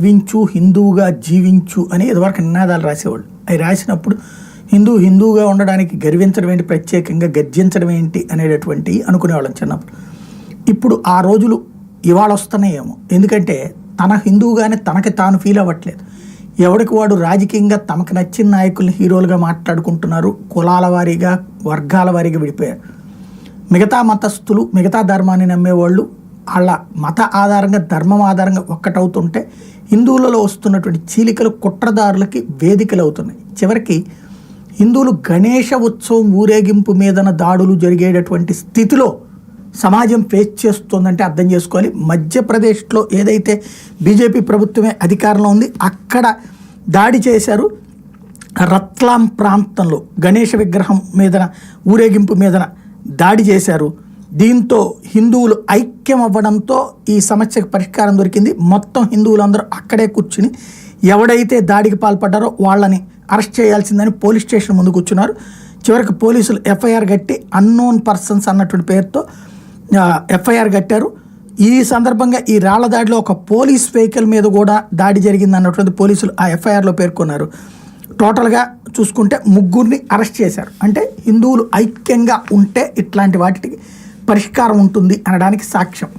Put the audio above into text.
జీవించు హిందువుగా జీవించు అని ఇదివరకు నినాదాలు రాసేవాళ్ళు. అవి రాసినప్పుడు హిందువుగా ఉండడానికి గర్వించడం ఏంటి, ప్రత్యేకంగా గర్జించడం ఏంటి అనేటటువంటి అనుకునేవాళ్ళం చిన్నప్పుడు. ఇప్పుడు ఆ రోజులు ఇవాళ వస్తున్నాయేమో. ఎందుకంటే తన హిందువుగానే తనకి తాను ఫీల్ అవ్వట్లేదు. ఎవరికి వాడు రాజకీయంగా తమకు నచ్చిన నాయకుల్ని హీరోలుగా మాట్లాడుకుంటున్నారు. కులాల వారీగా వర్గాల వారీగా విడిపోయారు. మిగతా మతస్థులు, మిగతా ధర్మాన్ని నమ్మేవాళ్ళు వాళ్ళ మత ఆధారంగా, ధర్మం ఆధారంగా ఒక్కటవుతుంటే హిందువులలో వస్తున్నటువంటి చీలికలు కుట్రదారులకి వేదికలు అవుతున్నాయి. చివరికి హిందువులు గణేష ఉత్సవం ఊరేగింపు మీదన దాడులు జరిగేటటువంటి స్థితిలో సమాజం ఫేస్ చేస్తుందంటే అర్థం చేసుకోవాలి. మధ్యప్రదేశ్లో ఏదైతే బీజేపీ ప్రభుత్వమే అధికారంలో ఉంది, అక్కడ దాడి చేశారు. రత్లాం ప్రాంతంలో గణేష విగ్రహం మీదన, ఊరేగింపు మీదన దాడి చేశారు. దీంతో హిందువులు ఐక్యం అవ్వడంతో ఈ సమస్యకు పరిష్కారం దొరికింది. మొత్తం హిందువులందరూ అక్కడే కూర్చుని ఎవడైతే దాడికి పాల్పడ్డారో వాళ్ళని అరెస్ట్ చేయాల్సిందని పోలీస్ స్టేషన్ ముందు కూర్చున్నారు. చివరికి పోలీసులు ఎఫ్ఐఆర్ కట్టి అన్నోన్ పర్సన్స్ అన్నటువంటి పేరుతో ఎఫ్ఐఆర్ కట్టారు. ఈ సందర్భంగా ఈ రాళ్ల దాడిలో ఒక పోలీస్ వెహికల్ మీద కూడా దాడి జరిగింది అన్నటువంటి పోలీసులు ఆ ఎఫ్ఐఆర్లో పేర్కొన్నారు. టోటల్గా చూసుకుంటే 3 అరెస్ట్ చేశారు. అంటే హిందువులు ఐక్యంగా ఉంటే ఇట్లాంటి వాటికి పరిష్కారం ఉంటుంది అనడానికి సాక్ష్యం.